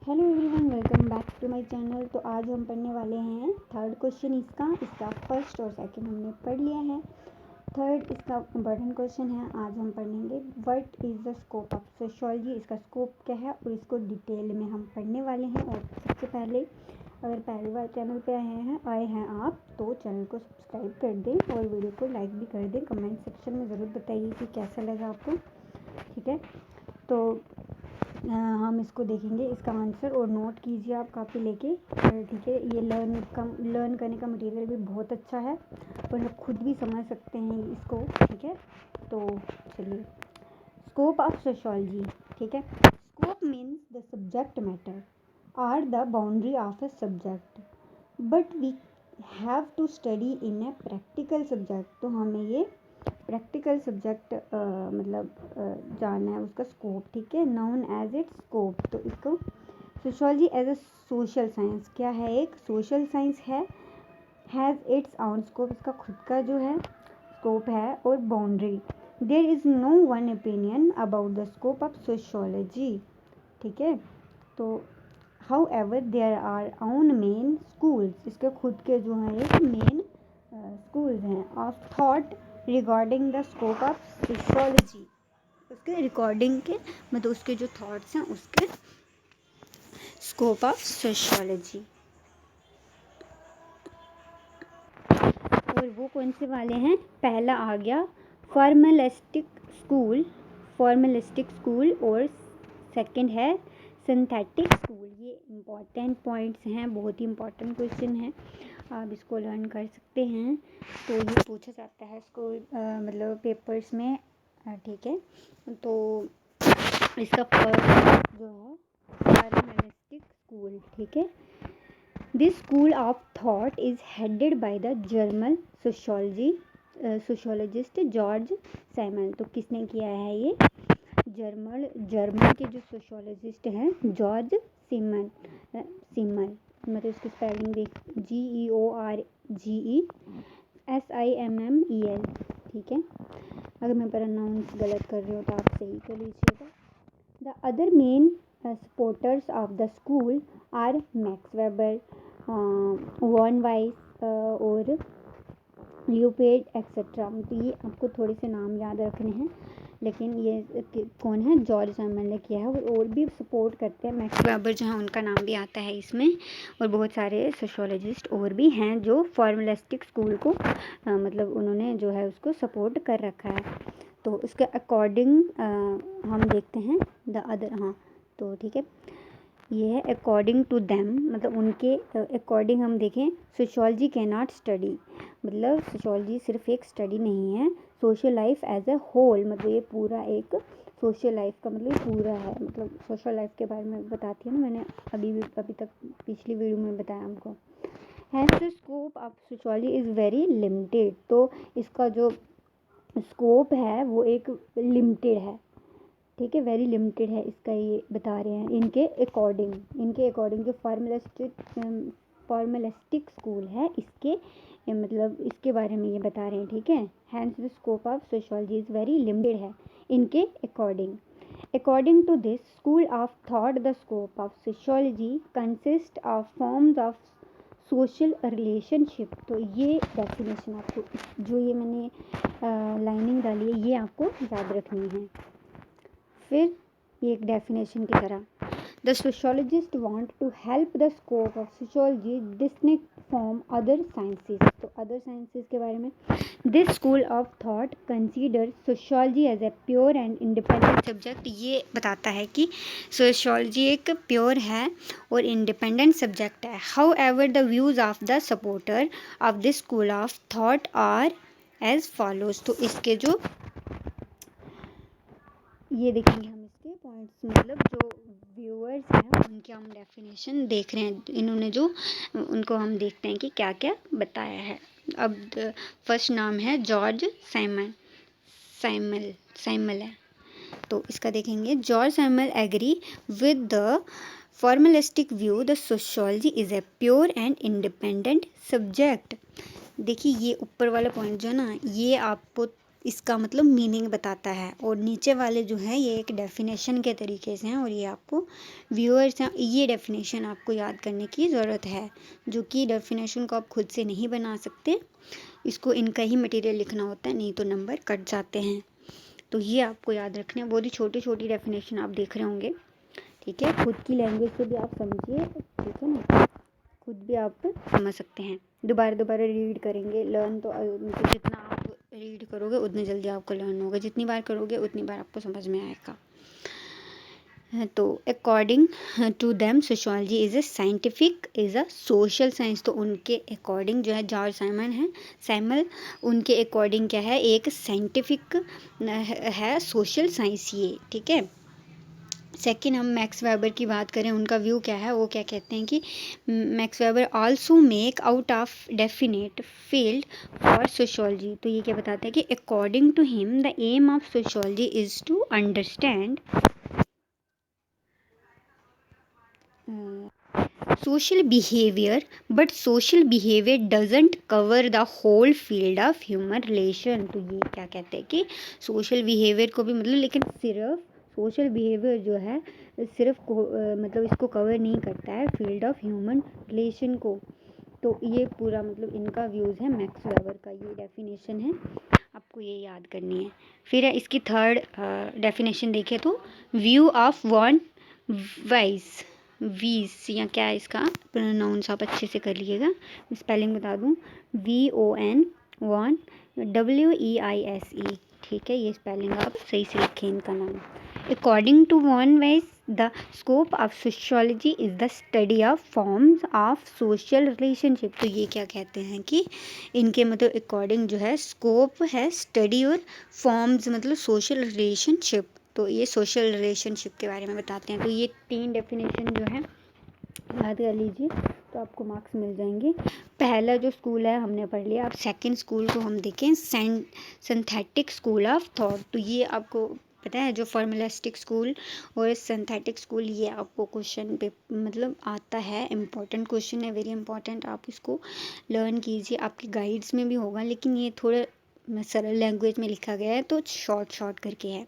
Hello everyone, welcome back to my channel. तो आज हम पढ़ने वाले हैं थर्ड क्वेश्चन। इसका फर्स्ट और सेकंड हमने पढ़ लिया है। थर्ड इसका इम्पोर्टेंट क्वेश्चन है। आज हम पढ़ेंगे what is the scope of sociology. इसका स्कोप क्या है और इसको डिटेल में हम पढ़ने वाले हैं। और सबसे पहले अगर पहली बार चैनल पे आए हैं आप, तो चैनल को सब्सक्राइब कर दें और वीडियो को लाइक भी कर दें। कमेंट सेक्शन में ज़रूर बताइए कि कैसा लगा आपको। ठीक है, तो हम इसको देखेंगे, इसका आंसर, और नोट कीजिए आप कॉपी लेके। ठीक है, ये लर्न करने का मटेरियल भी बहुत अच्छा है और आप खुद भी समझ सकते हैं इसको। ठीक है, तो चलिए, स्कोप ऑफ सोशियोलॉजी। ठीक है, scope means the subject matter are the boundary of a subject but we have to study in a practical subject. तो हमें ये प्रैक्टिकल सब्जेक्ट जानना है उसका स्कोप। ठीक है, नाउन एज इट्स स्कोप। तो इसको sociology as a social science क्या है, एक सोशल साइंस है। हैज़ इट्स आउन स्कोप, इसका खुद का जो है स्कोप है और boundary. There is no one opinion about the scope of sociology. ठीक है, तो however there are own main schools, इसके खुद के जो हैं एक मेन स्कूल्स हैं of thought regarding the scope of sociology. उसके रिकॉर्डिंग के उसके जो थॉट्स हैं उसके स्कोप ऑफ सोशियोलॉजी। और वो कौन से वाले हैं? पहला आ गया फॉर्मलिस्टिक स्कूल और सेकंड है सिंथेटिक स्कूल। ये इम्पॉर्टेंट पॉइंट्स हैं, बहुत ही इम्पॉर्टेंट क्वेश्चन है, आप इसको लर्न कर सकते हैं। तो ये पूछा जाता है इसको पेपर्स में। ठीक है, तो इसका फर्स्ट जो है फॉर्मलिस्टिक स्कूल। ठीक है, this school of thought is headed by the German sociologist George Simon. तो किसने किया है ये? जर्मन के जो सोशियोलॉजिस्ट हैं जॉर्ज सीमन। इसकी स्पेलिंग देख, GEORGESIMMEL। ठीक है, अगर मैं प्रोनाउंस गलत कर रही हूँ तो आप सही कर लीजिएगा। The other main supporters of the school are Max Weber, von Wiese और ल्यूपेड एक्सेट्रा। तो ये आपको थोड़े से नाम याद रखने हैं, लेकिन ये कौन है? जॉर्ज साइमन ने किया है। और भी सपोर्ट करते हैं, मैक्स वेबर जो है उनका नाम भी आता है इसमें, और बहुत सारे सोशियोलॉजिस्ट और भी हैं जो फॉर्मलिस्टिक स्कूल को उन्होंने जो है उसको सपोर्ट कर रखा है। तो उसके अकॉर्डिंग हम देखते हैं द अदर। हाँ, तो ठीक है, ये है अकॉर्डिंग टू देम, उनके अकॉर्डिंग हम देखें, sociology can not study, sociology सिर्फ एक स्टडी नहीं है, social life as a whole. ये पूरा एक सोशल लाइफ का ये पूरा है। सोशल लाइफ के बारे में बताती हूँ ना, मैंने अभी तक पिछली वीडियो में बताया हमको। Hence the scope of sociology is very limited. तो इसका जो स्कोप है वो एक लिमिटेड है। ठीक है, वेरी लिमिटेड है इसका, ये बता रहे हैं इनके अकॉर्डिंग जो फॉर्मलिस्टिक स्कूल है इसके इसके बारे में ये बता रहे हैं। ठीक है, hence the scope of sociology is very limited है इनके according to this school of thought the scope of sociology consist of forms of social relationship. तो ये डेफिनेशन आपको, जो ये मैंने लाइनिंग डाली है, ये आपको याद रखनी है। फिर ये एक डेफिनेशन की तरह, the sociologist want to help the scope of sociology distinct from other sciences. तो अदर साइंसेस के बारे में, this school of thought consider sociology as a pure and independent subject. ये बताता है कि सोशियोलॉजी एक प्योर है और इंडिपेंडेंट सब्जेक्ट है। However the views of the supporter of this school of thought are as follows. तो इसके जो ये देखेंगे हम, इसके पॉइंट्स जो व्यूअर्स हैं उनके हम डेफिनेशन देख रहे हैं, इन्होंने जो उनको हम देखते हैं कि क्या क्या बताया है। अब फर्स्ट नाम है जॉर्ज साइमल है। तो इसका देखेंगे, George Simmel agree with the formalistic view the sociology is a pure and independent subject. देखिए, ये ऊपर वाला पॉइंट जो है ना, ये आपको इसका मतलब मीनिंग बताता है, और नीचे वाले जो हैं ये एक डेफिनेशन के तरीके से हैं, और ये आपको व्यूअर्स हैं, ये डेफिनेशन आपको याद करने की ज़रूरत है, जो कि डेफिनेशन को आप खुद से नहीं बना सकते, इसको इनका ही मटेरियल लिखना होता है, नहीं तो नंबर कट जाते हैं। तो ये आपको याद रखना है, बहुत ही छोटी छोटी डेफिनेशन आप देख रहे होंगे, ठीक है। खुद की लैंग्वेज से भी आप समझिए, ठीक है ना, खुद भी आप समझ सकते हैं। दोबारा दोबारा रीड करेंगे, लर्न तो मतलब जितना आप रीड करोगे उतनी जल्दी आपको लर्न होगा, जितनी बार करोगे उतनी बार आपको समझ में आएगा। तो according to them sociology is a scientific is a social science. तो उनके अकॉर्डिंग जो है जॉर्ज साइमन है, सैमुअल, उनके अकॉर्डिंग क्या है, एक साइंटिफिक है सोशल साइंस ये, ठीक है। सेकेंड, हम मैक्स वेबर की बात करें, उनका व्यू क्या है, वो क्या कहते हैं कि Max Weber also make out of definite field for sociology. तो ये क्या बताता है कि according to him the aim of sociology is to understand social behavior, but social behavior doesn't cover the whole field of human relation। तो ये क्या कहते हैं कि social behavior को भी मतलब, लेकिन सिर्फ social behavior जो है सिर्फ मतलब इसको कवर नहीं करता है फील्ड ऑफ ह्यूमन रिलेशन को। तो ये पूरा मतलब इनका व्यूज़ है, मैक्स वेबर का ये डेफिनेशन है, आपको ये याद करनी है। फिर है इसकी थर्ड डेफिनेशन देखें तो व्यू ऑफ वन वाइज वीस, या क्या है इसका प्रोनाउंस आप अच्छे से कर लीजिएगा, स्पेलिंग बता दूँ, VON WEISE, ठीक है, ये स्पेलिंग आप सही से लिखें इनका नाम। According to von Wiese the scope of sociology is the study of forms of social relationship. तो ये क्या कहते हैं कि इनके मतलब अकॉर्डिंग जो है स्कोप है स्टडी और फॉर्म्स मतलब सोशल रिलेशनशिप। तो ये सोशल रिलेशनशिप के बारे में बताते हैं। तो ये 3 डेफिनेशन जो है याद कर लीजिए, तो आपको मार्क्स मिल जाएंगे। पहला जो स्कूल है हमने पढ़ लिया, अब सेकंड स्कूल को हम देखें, सिंथेटिक स्कूल ऑफ थॉट। तो ये आपको पता है जो फॉर्मुलिस्टिक स्कूल और सिंथेटिक स्कूल, ये आपको क्वेश्चन पे मतलब आता है, इम्पॉर्टेंट क्वेश्चन है, वेरी इंपॉर्टेंट, आप इसको लर्न कीजिए, आपकी गाइड्स में भी होगा, लेकिन ये थोड़ा सरल लैंग्वेज में लिखा गया है, तो शॉर्ट करके है,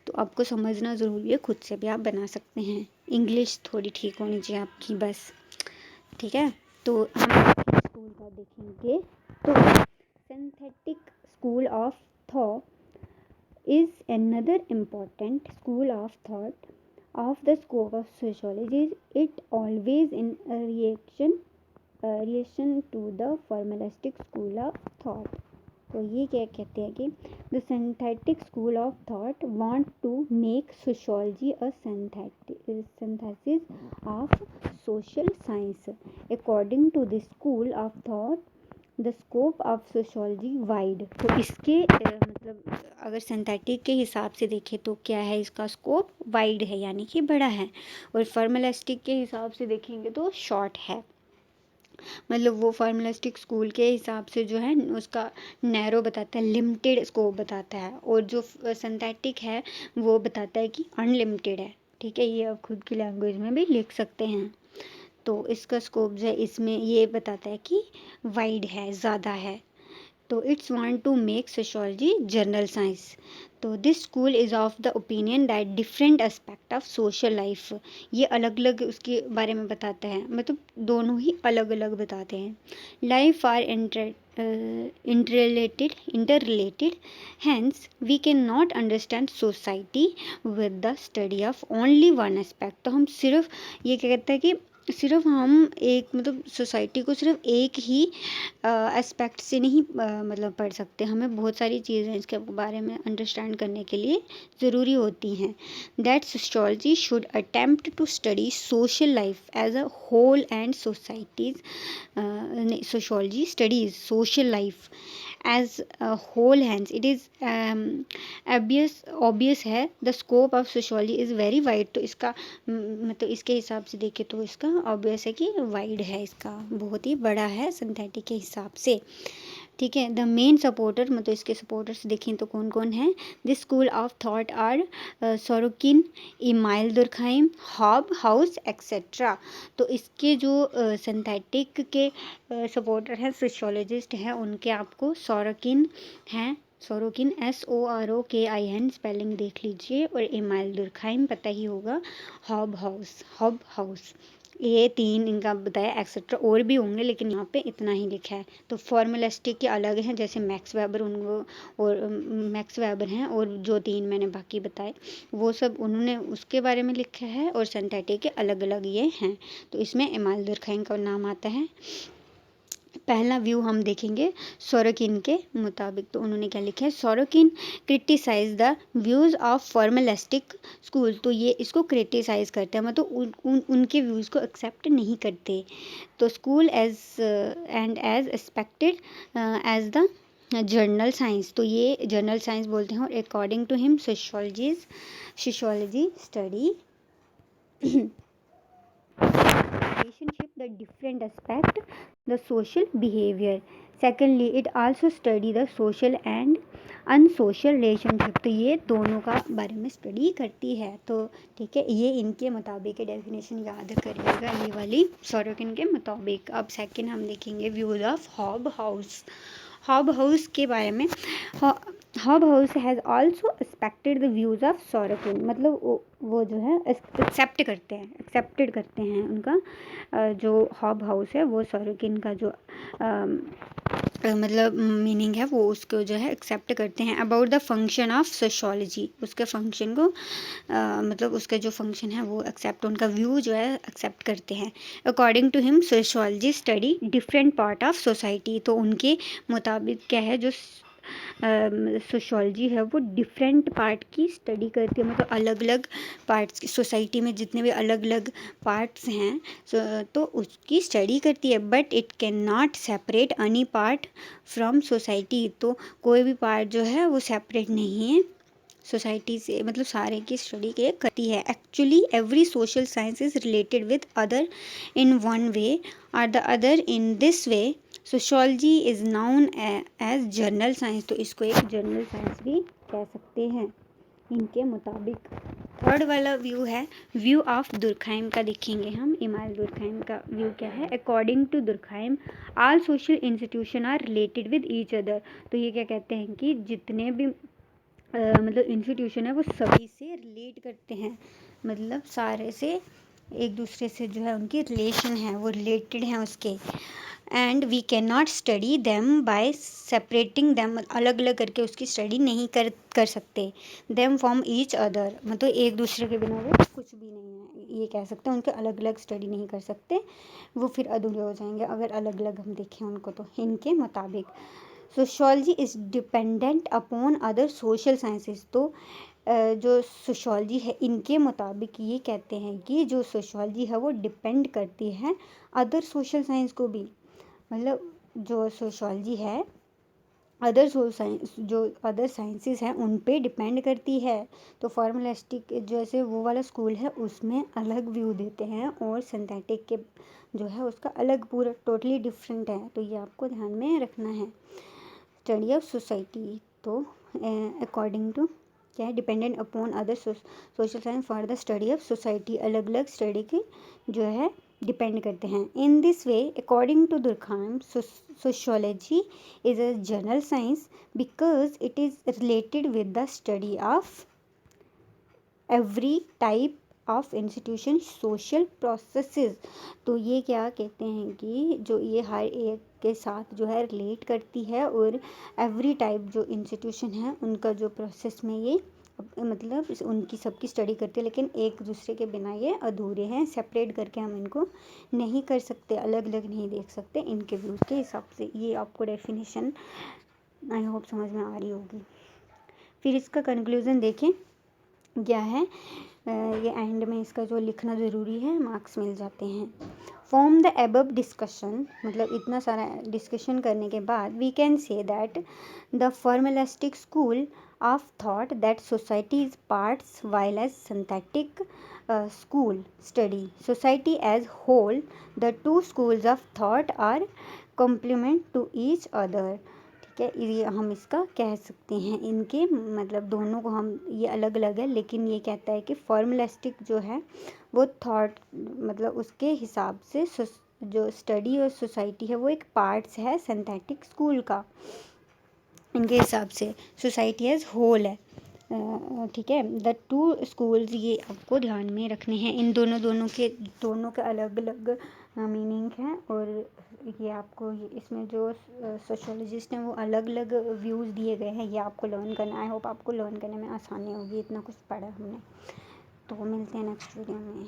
तो आपको समझना ज़रूरी है, खुद से भी आप बना सकते हैं, इंग्लिश थोड़ी ठीक होनी चाहिए आपकी बस, ठीक है। तो हम स्कूल का देखेंगे, तो synthetic school of thought is another important school of thought of the scope of sociology. It always in reaction to the formalistic school of thought. तो ये क्या कहते हैं कि the synthetic school of thought want to make sociology a synthesis of social science. According to the school of thought the scope of sociology wide. तो इसके मतलब अगर सिंथेटिक के हिसाब से देखें तो क्या है, इसका स्कोप वाइड है यानी कि बड़ा है, और फॉर्मुलिस्टिक के हिसाब से देखेंगे तो शॉर्ट है, मतलब वो फार्मुलिस्टिक स्कूल के हिसाब से जो है उसका नैरो बताता है, लिमिटेड स्कोप बताता है, और जो सिंथेटिक है वो बताता है कि अनलिमिटेड है, ठीक है। ये आप खुद की लैंग्वेज में भी लिख सकते हैं। तो इसका स्कोप जो है इसमें ये बताता है कि वाइड है, ज़्यादा है। तो it's want to make sociology general science. तो this school is of the opinion that different aspect of social life, ये अलग अलग उसके बारे में बताता है, मतलब दोनों ही अलग अलग बताते हैं। Life are interrelated, hence we cannot understand society with the study of only one aspect। तो हम सिर्फ ये क्या कहता है कि सिर्फ हम एक मतलब सोसाइटी को सिर्फ एक ही एस्पेक्ट से नहीं मतलब पढ़ सकते, हमें बहुत सारी चीज़ें इसके बारे में अंडरस्टैंड करने के लिए ज़रूरी होती हैं। That sociology should attempt to study social life as a whole and societies, sociology studies social life as whole, hence it is obvious है the scope of sociology is very wide. तो इसका मतलब इसके हिसाब से देखें तो इसका ऑब्वियस है कि वाइड है, इसका बहुत ही बड़ा है सिंथेटिक के हिसाब से, ठीक है। द मेन सपोर्टर मतलब इसके सपोर्टर्स देखें तो कौन कौन है, this school of thought are Sorokin, Emile Durkheim, Hobhouse etcetera. तो इसके जो सिंथेटिक के सपोर्टर हैं, सोशियोलॉजिस्ट हैं, उनके आपको सोरोकिन हैं, सोरोकिन SOROKIN स्पेलिंग देख लीजिए, और एमाइल दुर्खाइम पता ही होगा, हॉब हाउस। ये 3 इनका बताया, एक्सेट्रा और भी होंगे लेकिन यहाँ पे इतना ही लिखा है। तो फॉर्मुलिस्टिक के अलग हैं, जैसे मैक्स वेबर उनको और मैक्स वेबर हैं, और जो 3 मैंने बाकी बताए वो सब उन्होंने उसके बारे में लिखा है, और सिंथेटिक के अलग अलग ये हैं। तो इसमें एमाइल दुर्खाइम का नाम आता है। पहला व्यू हम देखेंगे सोरोकिन के मुताबिक। तो उन्होंने क्या लिखा है, Sorokin criticise the views of formalistic school. तो ये इसको क्रिटिसाइज करते हैं, मतलब उनके व्यूज़ को एक्सेप्ट नहीं करते। तो school as as expected as the general science. तो ये जर्नल साइंस बोलते हैं, और according to him sociology study relationship, the different aspect, the social behavior. Secondly, it also study the social and unsocial relationship. तो ये दोनों का बारे में स्टडी करती है। तो ठीक है, ये इनके मुताबिक डेफिनेशन याद करिएगा, ये वाली सोरोकिन के मुताबिक। अब सेकंड हम देखेंगे views of hob house. Hob house के बारे में, hob house has also expected the views of Sorokin. मतलब वो जो है एक्सेप्टेड करते हैं उनका जो हॉब हाउस है वो सोरोकिन का जो मतलब मीनिंग है वो उसको जो है एक्सेप्ट करते हैं। About the function of sociology, उसके फंक्शन को मतलब उसका जो फंक्शन है वो एक्सेप्ट, उनका व्यू जो है एक्सेप्ट करते हैं। According to him sociology study different part of society. तो उनके मुताबिक क्या है, जो सोशियोलॉजी है वो डिफरेंट पार्ट की स्टडी करती है, मतलब अलग अलग पार्ट्स की, सोसाइटी में जितने भी अलग अलग पार्ट्स हैं तो उसकी स्टडी करती है। But it can not separate any part from society. तो कोई भी पार्ट जो है वो सेपरेट नहीं है सोसाइटी से, मतलब सारे की स्टडी के करती है। Actually every social science is related with other in one way और the other. In this way sociology is known as general science. तो इसको एक जर्नल साइंस भी कह सकते हैं इनके मुताबिक। थर्ड वाला व्यू है व्यू ऑफ दुर्खाइम का। देखेंगे हम इमाइल दुर्खाइम का व्यू क्या है। According to Durkheim all social institution are related with each other. तो ये क्या कहते हैं कि जितने भी मतलब इंस्टीट्यूशन है वो सभी से रिलेट करते हैं, मतलब सारे से एक दूसरे से जो है उनकी रिलेशन है वो रिलेटेड हैं उसके। And we can not study them by separating them, अलग अलग करके उसकी स्टडी नहीं कर सकते। देम फ्रॉम ईच अदर, मतलब एक दूसरे के बिना वो कुछ भी नहीं है, ये कह सकते हैं। उनके अलग अलग स्टडी नहीं कर सकते, वो फिर अधूरे हो जाएंगे अगर अलग अलग हम देखें उनको। तो इनके मुताबिक sociology is dependent upon other social sciences. तो जो सोशियोलॉजी है इनके मुताबिक ये कहते हैं कि जो सोशियोलॉजी है वो डिपेंड करती है अदर सोशल साइंस को भी, मतलब जो सोशियोलॉजी है अदर जो अदर साइंसेस हैं उन पे डिपेंड करती है। तो फॉर्मुलिस्टिक जैसे वो वाला स्कूल है उसमें अलग व्यू देते हैं, और सिंथेटिक के जो है उसका अलग पूरा टोटली डिफरेंट है। तो ये आपको ध्यान में रखना है। स्टडी ऑफ सोसाइटी, तो अकॉर्डिंग टू क्या है, dependent upon other social science for the study of society, अलग अलग स्टडी की जो है डिपेंड करते हैं। In this way according to Durkheim sociology is a general science because it is related with the study of every type of institution social processes. तो ये क्या कहते हैं कि जो ये हर एक के साथ जो है रिलेट करती है, और एवरी टाइप जो इंस्टीट्यूशन है उनका जो प्रोसेस में ये मतलब उनकी सबकी स्टडी करती है, लेकिन एक दूसरे के बिना ये अधूरे हैं, सेपरेट करके हम इनको नहीं कर सकते, अलग अलग नहीं देख सकते इनके व्यूज़ के हिसाब से। ये आपको डेफिनेशन आई होप समझ में आ रही होगी। फिर इसका कंक्लूज़न देखें क्या है, ये एंड में इसका जो लिखना ज़रूरी है, मार्क्स मिल जाते हैं। फ्रॉम द अबव डिस्कशन, मतलब इतना सारा डिस्कशन करने के बाद we can say that the formalistic school of thought that society is parts while as synthetic school study society as whole. The two schools of thought are complement to each other. ठीक है, ये हम इसका कह सकते हैं, इनके मतलब दोनों को हम, ये अलग अलग है लेकिन ये कहता है कि फॉर्मुलिस्टिक जो है वो थॉट मतलब उसके हिसाब से जो स्टडी और सोसाइटी है वो एक पार्ट्स है सिंथेटिक स्कूल का। इनके हिसाब से सोसाइटी एज होल है। ठीक है, द टू स्कूल्स ये आपको ध्यान में रखने हैं। इन दोनों के अलग अलग मीनिंग हैं और ये आपको इसमें जो सोशोलॉजिस्ट हैं वो अलग अलग व्यूज़ दिए गए हैं, ये आपको लर्न करना है। आई होप आपको लर्न करने में आसानी होगी, इतना कुछ पढ़ा हमने। तो मिलते हैं नेक्स्ट वीडियो में।